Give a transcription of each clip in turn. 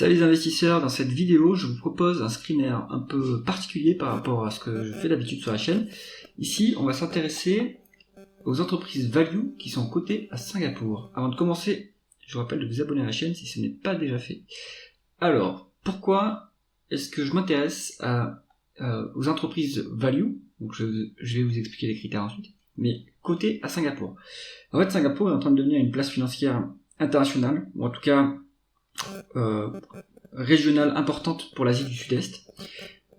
Salut les investisseurs, dans cette vidéo je vous propose un screener un peu particulier par rapport à ce que je fais d'habitude sur la chaîne. Ici on va s'intéresser aux entreprises value qui sont cotées à Singapour. Avant de commencer, je vous rappelle de vous abonner à la chaîne si ce n'est pas déjà fait. Alors, pourquoi est-ce que je m'intéresse aux entreprises value? Donc je vais vous expliquer les critères ensuite, mais cotées à Singapour. En fait, Singapour est en train de devenir une place financière internationale, ou en tout cas régionale importante pour l'Asie du Sud-Est.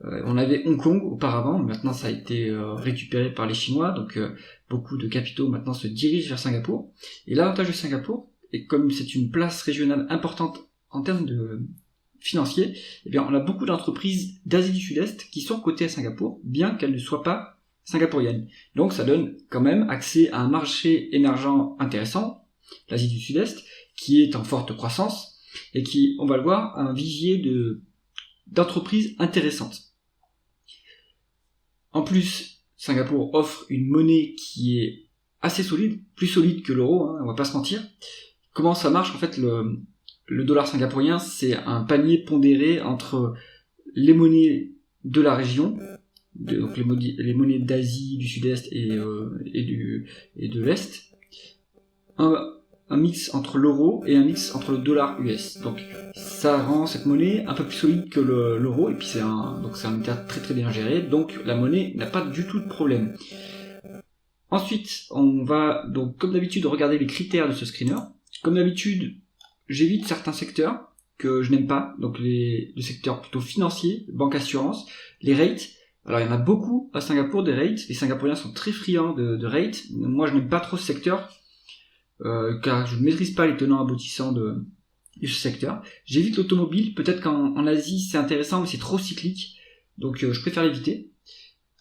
On avait Hong Kong auparavant, maintenant ça a été récupéré par les Chinois, donc beaucoup de capitaux maintenant se dirigent vers Singapour. Et l'avantage de Singapour, et comme c'est une place régionale importante en termes de financiers, eh bien on a beaucoup d'entreprises d'Asie du Sud-Est qui sont cotées à Singapour, bien qu'elles ne soient pas singapouriennes. Donc ça donne quand même accès à un marché émergent intéressant, l'Asie du Sud-Est, qui est en forte croissance, et qui, on va le voir, a un vivier d'entreprises intéressantes. En plus, Singapour offre une monnaie qui est assez solide, plus solide que l'euro, on va pas se mentir. Comment ça marche? En fait, le dollar singapourien, c'est un panier pondéré entre les monnaies de la région, donc les monnaies d'Asie, du Sud-Est et de l'Est, un mix entre l'euro et un mix entre le dollar US. Donc ça rend cette monnaie un peu plus solide que l'euro, et puis c'est un État très très bien géré, donc la monnaie n'a pas du tout de problème. Ensuite, on va donc comme d'habitude regarder les critères de ce screener. Comme d'habitude, j'évite certains secteurs que je n'aime pas, donc le secteur plutôt financier, banque assurance, les rates. Alors il y en a beaucoup à Singapour des rates, les Singapouriens sont très friands de rates. Moi je n'aime pas trop ce secteur, car je ne maîtrise pas les tenants aboutissants de ce secteur. J'évite l'automobile, peut-être qu'en Asie c'est intéressant mais c'est trop cyclique, donc je préfère l'éviter.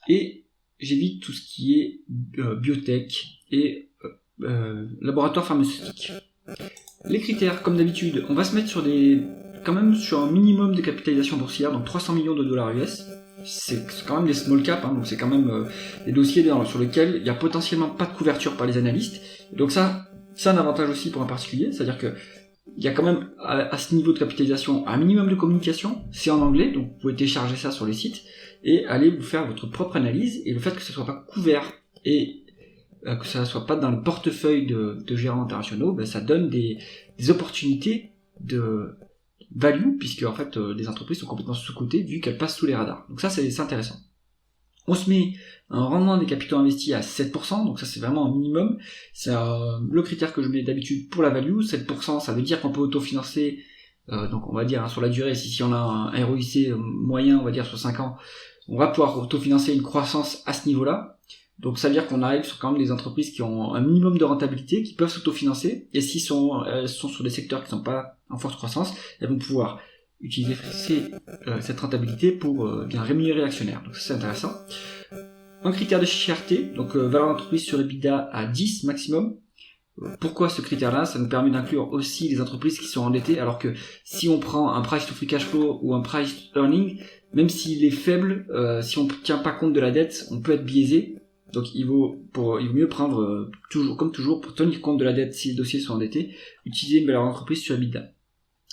Et j'évite tout ce qui est biotech et laboratoire pharmaceutique. Les critères, comme d'habitude, on va se mettre sur un minimum de capitalisation boursière, donc 300 millions de dollars US. C'est quand même des small caps, donc c'est quand même des dossiers sur lesquels il y a potentiellement pas de couverture par les analystes. Et donc ça, c'est un avantage aussi pour un particulier, c'est-à-dire que il y a quand même à ce niveau de capitalisation un minimum de communication, c'est en anglais, donc vous pouvez télécharger ça sur les sites et aller vous faire votre propre analyse, et le fait que ce soit pas couvert et que ça soit pas dans le portefeuille de gérants internationaux, ça donne des opportunités de value, puisque en fait les entreprises sont complètement sous-cotées vu qu'elles passent sous les radars. Donc ça c'est intéressant. On se met un rendement des capitaux investis à 7%, donc ça c'est vraiment un minimum. C'est le critère que je mets d'habitude pour la value. 7%, ça veut dire qu'on peut autofinancer, donc on va dire sur la durée, si on a un ROIC moyen, on va dire sur 5 ans, on va pouvoir autofinancer une croissance à ce niveau-là. Donc ça veut dire qu'on arrive sur quand même des entreprises qui ont un minimum de rentabilité, qui peuvent s'autofinancer, et si elles sont sur des secteurs qui sont pas en forte croissance, elles vont pouvoir utiliser cette rentabilité pour bien rémunérer l'actionnaire. Donc ça c'est intéressant. Un critère de cherté, donc valeur d'entreprise sur EBITDA à 10 maximum. Pourquoi ce critère-là? Ça nous permet d'inclure aussi les entreprises qui sont endettées, alors que si on prend un price to free cash flow ou un price earning, même s'il est faible, si on ne tient pas compte de la dette, on peut être biaisé. Donc il vaut mieux prendre, comme toujours, pour tenir compte de la dette si les dossiers sont endettés, utiliser une valeur d'entreprise sur EBITDA.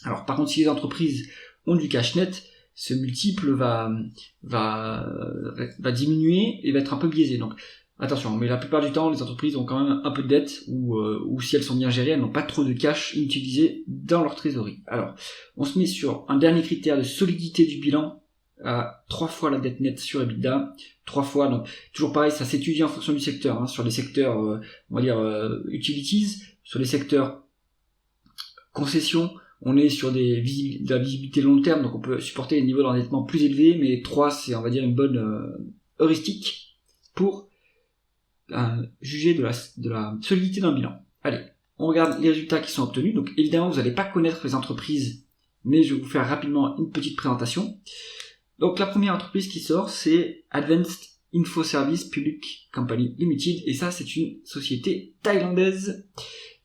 Alors par contre, si les entreprises ont du cash net, ce multiple va diminuer et va être un peu biaisé. Donc attention, mais la plupart du temps, les entreprises ont quand même un peu de dette, ou si elles sont bien gérées, elles n'ont pas trop de cash inutilisé dans leur trésorerie. Alors, on se met sur un dernier critère de solidité du bilan, à 3 fois la dette nette sur EBITDA, 3 fois, donc toujours pareil, ça s'étudie en fonction du secteur, sur les secteurs, on va dire, utilities, sur les secteurs concessions, on est sur de la visibilité long terme, donc on peut supporter des niveaux d'endettement plus élevés, mais 3 c'est, on va dire, une bonne heuristique pour juger de la solidité d'un bilan. Allez, on regarde les résultats qui sont obtenus. Donc évidemment vous n'allez pas connaître les entreprises, mais je vais vous faire rapidement une petite présentation. Donc la première entreprise qui sort, c'est Advanced Info Service Public Company Limited, et ça c'est une société thaïlandaise.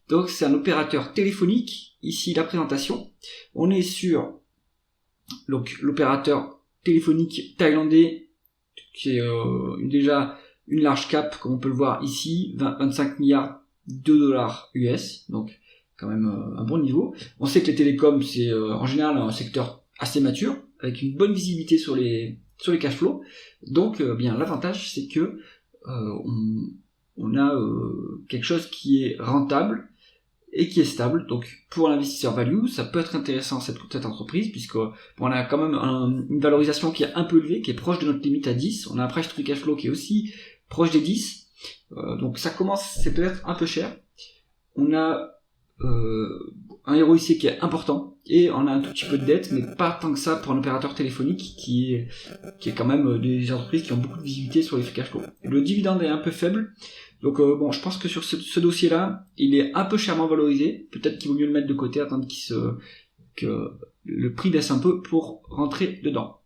Donc c'est un opérateur téléphonique. Ici la présentation, on est sur l'opérateur téléphonique thaïlandais, qui est déjà une large cap, comme on peut le voir ici, 25 milliards de dollars US, donc quand même un bon niveau. On sait que les télécoms, c'est en général un secteur assez mature, avec une bonne visibilité sur les cash flows. Donc, bien, l'avantage, c'est que on a quelque chose qui est rentable et qui est stable. Donc, pour l'investisseur value, ça peut être intéressant cette entreprise, puisque on a quand même une valorisation qui est un peu élevée, qui est proche de notre limite à 10. On a un price to cash flow qui est aussi proche des 10. Donc, c'est peut-être un peu cher. On a un ROIC qui est important, et on a un tout petit peu de dette, mais pas tant que ça pour un opérateur téléphonique qui est quand même des entreprises qui ont beaucoup de visibilité sur les free cash flow. Le dividende est un peu faible, donc je pense que sur ce dossier-là, il est un peu chèrement valorisé. Peut-être qu'il vaut mieux le mettre de côté, attendre que le prix baisse un peu pour rentrer dedans.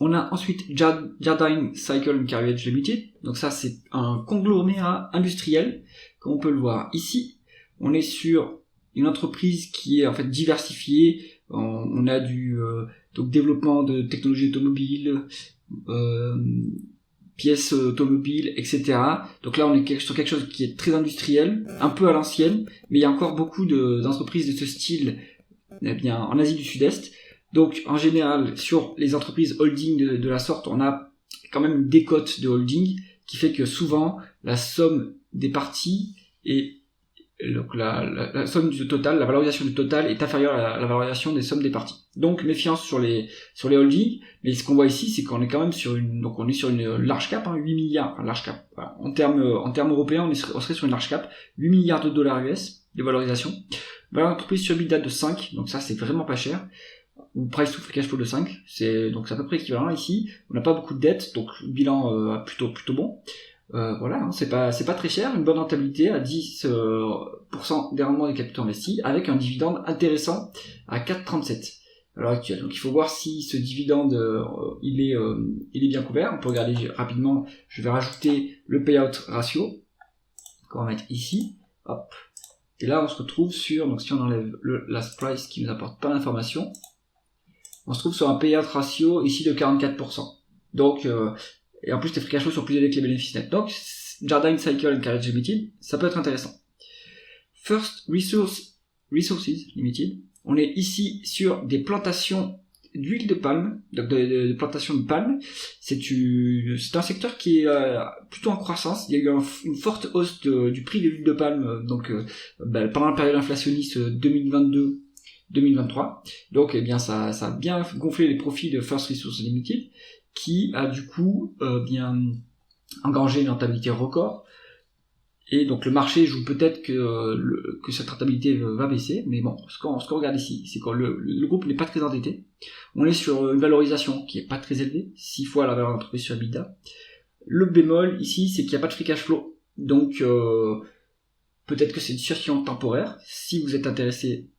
On a ensuite Jardine Cycle & Carriage Limited. Donc ça, c'est un conglomérat industriel, comme on peut le voir ici. On est sur une entreprise qui est en fait diversifiée. On a donc développement de technologies automobiles, pièces automobiles, etc. Donc là, on est sur quelque chose qui est très industriel, un peu à l'ancienne, mais il y a encore beaucoup d'entreprises de ce style en Asie du Sud-Est. Donc en général, sur les entreprises holding de la sorte, on a quand même une décote de holding qui fait que souvent la somme des parties est donc la somme du total, la valorisation du total est inférieure à la valorisation des sommes des parties. Donc méfiance sur les holdings, mais ce qu'on voit ici, c'est qu'on est quand même sur une large cap, 8 milliards, enfin large cap. Voilà. En termes européens, on serait sur une large cap, 8 milliards de dollars US de valorisation. Valeur d'entreprise sur EBITDA de 5, donc ça c'est vraiment pas cher. Ou price to free cash flow de 5, donc c'est à peu près équivalent ici. On n'a pas beaucoup de dettes, donc bilan plutôt bon. Voilà, c'est pas très cher, une bonne rentabilité à 10% des rendements des capitaux investis, avec un dividende intéressant à 4,37 à l'heure actuelle. Donc il faut voir si ce dividende il est bien couvert. On peut regarder rapidement. Je vais rajouter le payout ratio qu'on va mettre ici. Hop. Et là on se retrouve sur, donc si on enlève le last price qui nous apporte pas d'informations, on se trouve sur un payout ratio ici de 44%. Donc et en plus, les free cash flow sont plus élevés que les bénéfices nets. Donc, Jardine Cycle & Carriage Limited, ça peut être intéressant. First Resources Limited, on est ici sur des plantations d'huile de palme, donc de plantations de palme. C'est un secteur qui est plutôt en croissance. Il y a eu une forte hausse du prix de l'huile de palme pendant la période inflationniste 2022-2023. Donc, eh bien, ça a bien gonflé les profits de First Resources Limited, qui a du coup bien engrangé une rentabilité record. Et donc le marché joue peut-être que cette rentabilité va baisser, mais bon, ce qu'on regarde ici, c'est que le groupe n'est pas très endetté. On est sur une valorisation qui est pas très élevée, 6 fois la valeur d'entreprise sur EBITDA. Le bémol ici, c'est qu'il n'y a pas de free cash flow, donc peut-être que c'est une situation temporaire. Si vous êtes intéressé,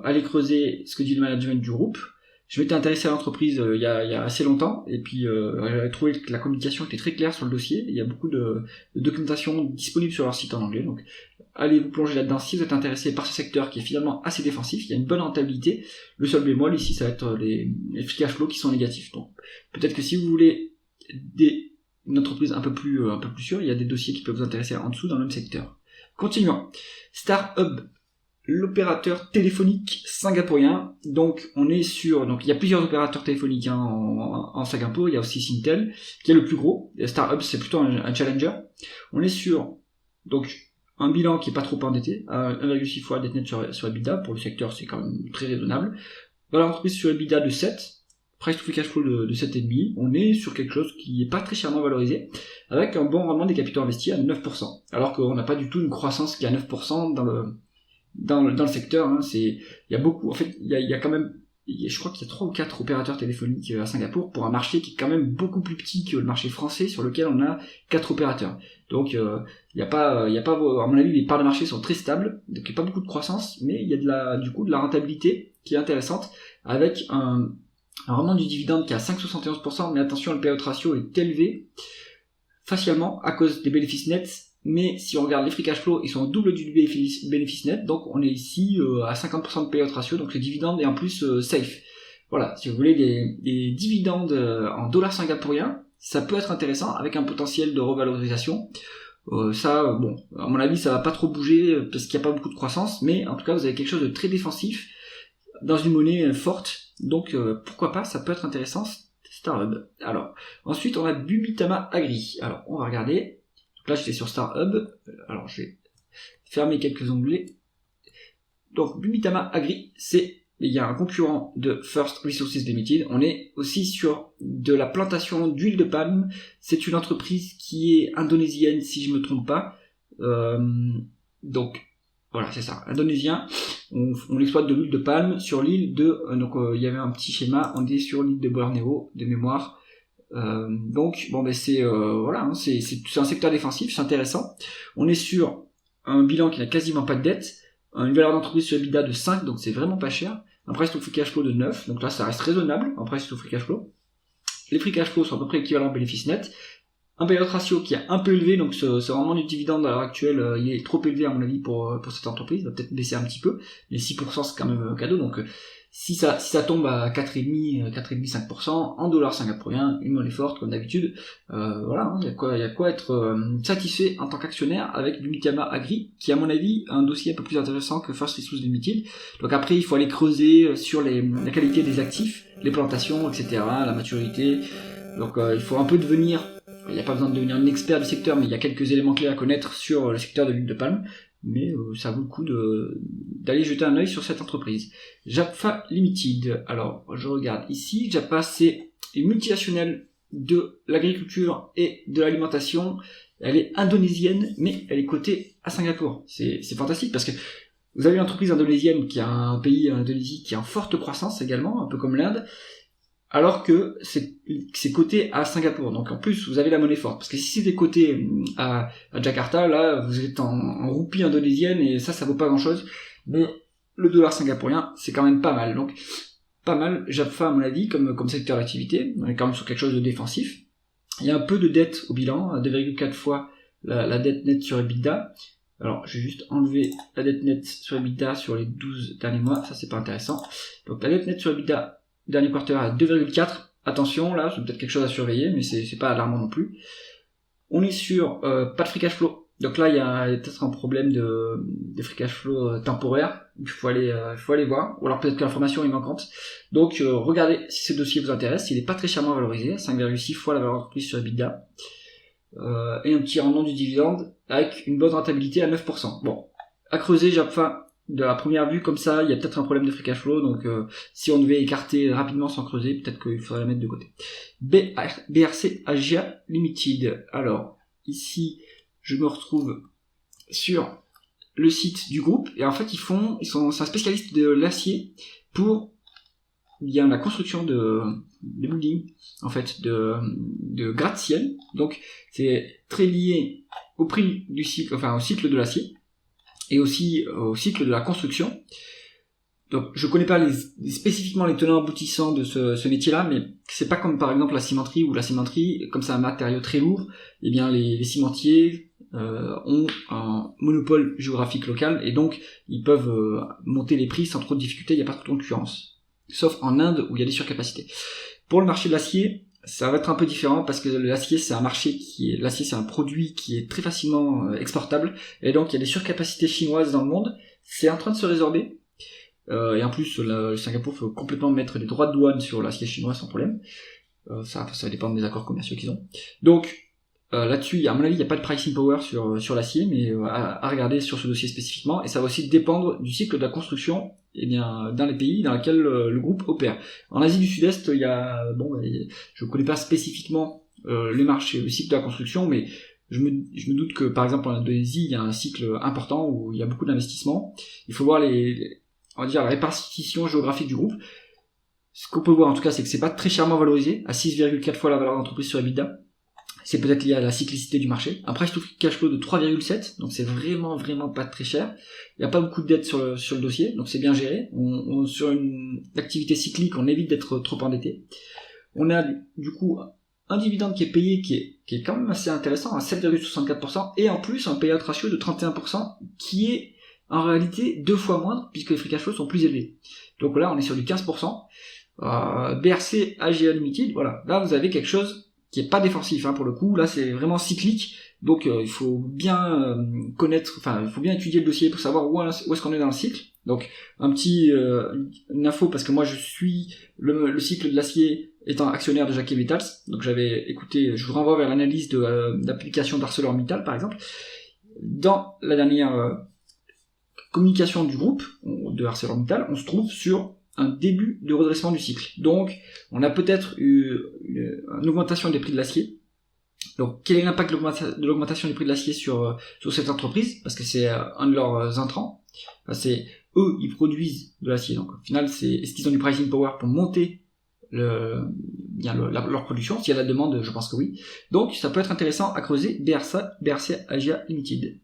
allez creuser ce que dit le management du groupe. Je m'étais intéressé à l'entreprise il y a assez longtemps, et puis j'avais trouvé que la communication était très claire sur le dossier. Il y a beaucoup de documentation disponible sur leur site en anglais, donc allez vous plonger là-dedans si vous êtes intéressé par ce secteur qui est finalement assez défensif. Il y a une bonne rentabilité. Le seul bémol ici, ça va être les free cash flow qui sont négatifs. Donc peut-être que si vous voulez une entreprise un peu plus sûre, il y a des dossiers qui peuvent vous intéresser en dessous dans le même secteur. Continuons. StarHub, l'opérateur téléphonique singapourien. Donc on est sur, donc il y a plusieurs opérateurs téléphoniques en Singapour. Il y a aussi Singtel qui est le plus gros. StarHub c'est plutôt un challenger. On est sur donc un bilan qui est pas trop endetté, à 1,6 fois dette nette sur EBITDA. Pour le secteur c'est quand même très raisonnable. Valeur d'entreprise sur EBITDA de 7, price to free cash flow de 7,5. On est sur quelque chose qui est pas très chèrement valorisé, avec un bon rendement des capitaux investis à 9%. Alors qu'on n'a pas du tout une croissance qui est à 9% dans le secteur, il y a beaucoup, en fait, il y a quand même, je crois qu'il y a 3 ou 4 opérateurs téléphoniques à Singapour pour un marché qui est quand même beaucoup plus petit que le marché français sur lequel on a 4 opérateurs. Donc, il y a pas, à mon avis, les parts de marché sont très stables, donc il n'y a pas beaucoup de croissance, mais il y a de la rentabilité qui est intéressante avec un rendement du dividende qui est à 5,71%, mais attention, le payout ratio est élevé facialement à cause des bénéfices nets. Mais si on regarde les free cash flow, ils sont au double du bénéfice net, donc on est ici à 50% de payout ratio, donc le dividende est en plus safe. Voilà, si vous voulez des dividendes en dollars singapouriens, ça peut être intéressant avec un potentiel de revalorisation. Ça, bon, à mon avis, ça va pas trop bouger parce qu'il n'y a pas beaucoup de croissance, mais en tout cas, vous avez quelque chose de très défensif dans une monnaie forte. Donc, pourquoi pas, ça peut être intéressant, StarHub. Alors, ensuite, on a Bumitama Agri. Alors, on va regarder. Donc là, j'étais sur StarHub. Alors, je vais fermer quelques onglets. Donc, Bumitama Agri, il y a un concurrent de First Resources Limited. On est aussi sur de la plantation d'huile de palme. C'est une entreprise qui est indonésienne, si je me trompe pas. Donc, voilà, c'est ça, indonésien. On exploite de l'huile de palme sur l'île de... il y avait un petit schéma, on est sur l'île de Bornéo, de mémoire. Donc, bon, ben c'est un secteur défensif, c'est intéressant. On est sur un bilan qui n'a quasiment pas de dette, une valeur d'entreprise sur EBITDA de 5, donc c'est vraiment pas cher. Un price to free cash flow de 9, donc là ça reste raisonnable, un price to free cash flow. Les free cash flow sont à peu près équivalents au bénéfice net. Un payout ratio qui est un peu élevé, donc c'est vraiment du dividende à l'heure actuelle, il est trop élevé à mon avis pour cette entreprise, il va peut-être baisser un petit peu, mais 6% c'est quand même un cadeau, donc si ça tombe à 4,5-5% en dollars singapouriens, une monnaie forte comme d'habitude, voilà, il y a quoi être satisfait en tant qu'actionnaire avec Bumitama Agri, qui à mon avis a un dossier un peu plus intéressant que First Resources Limited. Donc après il faut aller creuser sur la qualité des actifs, les plantations, etc., la maturité, donc il faut un peu devenir... Il n'y a pas besoin de devenir un expert du secteur, mais il y a quelques éléments clés à connaître sur le secteur de l'huile de palme. Mais ça vaut le coup d'aller jeter un œil sur cette entreprise. Japfa Limited. Alors, je regarde ici. Japfa, c'est une multinationale de l'agriculture et de l'alimentation. Elle est indonésienne, mais elle est cotée à Singapour. C'est fantastique parce que vous avez une entreprise indonésienne qui a un pays, l'Indonésie, qui est en forte croissance également, un peu comme l'Inde, alors que c'est coté à Singapour. Donc en plus, vous avez la monnaie forte. Parce que si c'était coté à Jakarta, là, vous êtes en roupie indonésienne, et ça vaut pas grand-chose. Mais le dollar singapourien, c'est quand même pas mal. Donc, pas mal, Japfa, à mon avis, comme secteur d'activité. On est quand même sur quelque chose de défensif. Il y a un peu de dette au bilan, à 2,4 fois la dette nette sur EBITDA. Alors, je vais juste enlever la dette nette sur EBITDA sur les 12 derniers mois. Ça, c'est pas intéressant. Donc, la dette nette sur EBITDA, dernier quarter à 2,4. Attention, là, c'est peut-être quelque chose à surveiller, mais c'est pas alarmant non plus. On est sur pas de free cash flow. Donc là, il y a peut-être un problème de free cash flow temporaire. Il faut aller voir. Ou alors peut-être que l'information est manquante. Donc regardez si ce dossier vous intéresse. Il n'est pas très chèrement valorisé, 5,6 fois la valeur d'entreprise sur EBITDA. Et un petit rendement du dividende avec une bonne rentabilité à 9%. Bon, à creuser, Japfa, de la première vue comme ça, il y a peut-être un problème de free cash flow, donc si on devait écarter rapidement sans creuser, peut-être qu'il faudrait la mettre de côté. BRC Asia Limited. Alors, ici, je me retrouve sur le site du groupe, et en fait, c'est un spécialiste de l'acier pour la construction de buildings, en fait, de gratte-ciel. Donc, c'est très lié au prix du cycle, enfin, au cycle de l'acier, et aussi au cycle de la construction. Donc je connais pas spécifiquement les tenants aboutissants de ce métier-là, mais c'est pas comme par exemple la cimenterie, où la cimenterie, comme c'est un matériau très lourd, eh bien les cimentiers ont un monopole géographique local, et donc ils peuvent monter les prix sans trop de difficultés, il n'y a pas trop de concurrence. Sauf en Inde où il y a des surcapacités. Pour le marché de l'acier, ça va être un peu différent parce que l'acier c'est un produit qui est très facilement exportable, et donc il y a des surcapacités chinoises dans le monde. C'est en train de se résorber, et en plus le Singapour peut complètement mettre des droits de douane sur l'acier chinois sans problème. Ça va dépendre des accords commerciaux qu'ils ont. Donc là-dessus, à mon avis, il n'y a pas de pricing power sur l'acier, mais à regarder sur ce dossier spécifiquement, et ça va aussi dépendre du cycle de la construction, eh bien, dans les pays dans lesquels le groupe opère. En Asie du Sud-Est, je connais pas spécifiquement le cycle de la construction, mais je me doute que, par exemple, en Indonésie, il y a un cycle important où il y a beaucoup d'investissements. Il faut voir la répartition géographique du groupe. Ce qu'on peut voir, en tout cas, c'est que c'est pas très chèrement valorisé, à 6,4 fois la valeur d'entreprise sur EBITDA. C'est peut-être lié à la cyclicité du marché. Un price to free cash flow de 3,7, donc c'est vraiment pas très cher. Il n'y a pas beaucoup de dettes sur le dossier, donc c'est bien géré. Sur une activité cyclique, on évite d'être trop endetté. On a du coup un dividende qui est payé, qui est quand même assez intéressant, à 7,64%, et en plus un payout ratio de 31%, qui est en réalité 2 fois moindre, puisque les free cash flow sont plus élevés. Donc là, on est sur du 15%. BRC Asia Limited, voilà. Là, vous avez quelque chose qui est pas défensif pour le coup. Là, c'est vraiment cyclique. Donc, il faut bien connaître, il faut bien étudier le dossier pour savoir où est-ce qu'on est dans le cycle. Donc, une info, parce que moi, je suis le cycle de l'acier étant actionnaire de Jacquet Metals. Donc, j'avais écouté, je vous renvoie vers l'analyse de la publication d'ArcelorMittal, par exemple. Dans la dernière communication du groupe de ArcelorMittal, on se trouve sur un début de redressement du cycle. Donc, on a peut-être eu une augmentation des prix de l'acier. Donc, quel est l'impact de l'augmentation des prix de l'acier sur cette entreprise? Parce que c'est un de leurs intrants. C'est eux, ils produisent de l'acier. Donc, au final, est-ce qu'ils ont du pricing power pour monter leur production? S'il y a la demande, je pense que oui. Donc, ça peut être intéressant à creuser. BRC Asia Limited.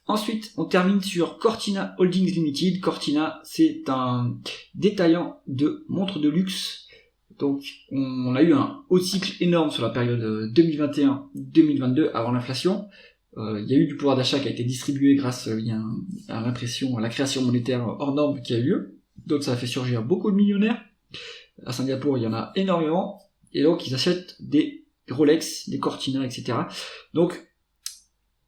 Ensuite, on termine sur Cortina Holdings Limited. Cortina, c'est un détaillant de montres de luxe. Donc, on a eu un haut cycle énorme sur la période 2021-2022 avant l'inflation. Il y a eu du pouvoir d'achat qui a été distribué grâce à la création monétaire hors norme qui a eu lieu. Donc, ça a fait surgir beaucoup de millionnaires. À Singapour, il y en a énormément. Et donc, ils achètent des Rolex, des Cortina, etc. Donc,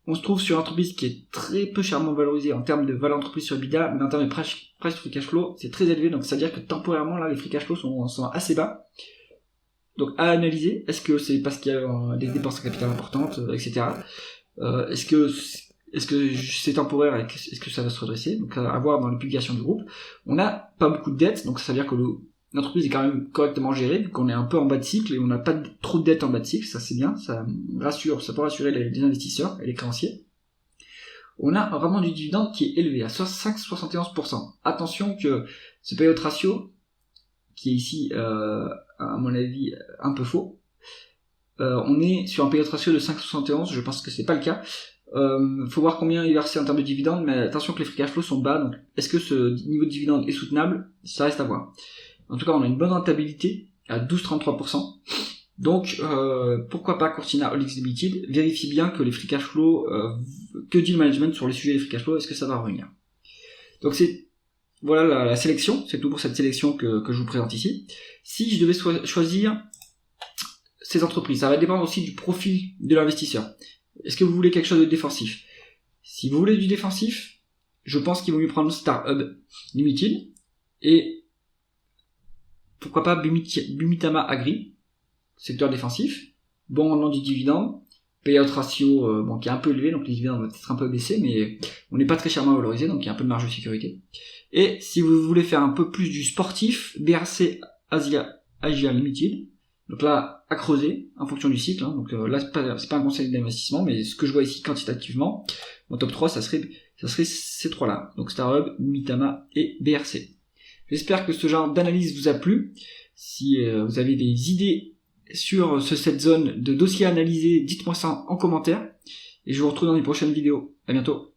on se trouve sur une entreprise qui est très peu chèrement valorisée en termes de valeur d'entreprise sur EBITDA, mais en termes de price free cash flow, c'est très élevé, donc ça veut dire que temporairement, là, les free cash flow sont assez bas. Donc, à analyser, est-ce que c'est parce qu'il y a des dépenses en capital importantes, etc. Est-ce que c'est temporaire, est-ce que ça va se redresser? Donc, à voir dans les publications du groupe. On n'a pas beaucoup de dettes, donc ça veut dire que l'entreprise est quand même correctement gérée, vu qu'on est un peu en bas de cycle et on n'a pas trop de dettes en bas de cycle, ça c'est bien, ça peut rassurer les investisseurs et les créanciers. On a un rendement du dividende qui est élevé à 5,71%. Attention que ce payout ratio, qui est ici, à mon avis, un peu faux, on est sur un payout ratio de 5,71, je pense que c'est pas le cas. Faut voir combien est versé en termes de dividendes, mais attention que les free cash flow sont bas, donc est-ce que ce niveau de dividende est soutenable? Ça reste à voir. En tout cas, on a une bonne rentabilité à 12,33%. Donc, pourquoi pas Cortina Holdings Limited? Vérifiez bien que les free cash flow, que dit le management sur les sujets des free cash flow, est-ce que ça va revenir? Donc voilà la sélection, c'est tout pour cette sélection que je vous présente ici. Si je devais choisir ces entreprises, ça va dépendre aussi du profil de l'investisseur. Est-ce que vous voulez quelque chose de défensif? Si vous voulez du défensif, je pense qu'il vaut mieux prendre StarHub Limited et pourquoi pas Bumitama Agri, secteur défensif, bon rendement du dividende, payout ratio qui est un peu élevé, donc les dividendes vont peut-être un peu baisser, mais on n'est pas très chèrement valorisé, donc il y a un peu de marge de sécurité. Et si vous voulez faire un peu plus du sportif, BRC Asia Limited, donc là, à creuser, en fonction du cycle, donc là, c'est pas un conseil d'investissement, mais ce que je vois ici quantitativement, mon top 3, ça serait ces trois-là, donc StarHub, Bumitama et BRC. J'espère que ce genre d'analyse vous a plu. Si vous avez des idées sur cette zone de dossier analysé, dites-moi ça en commentaire. Et je vous retrouve dans les prochaines vidéos. À bientôt.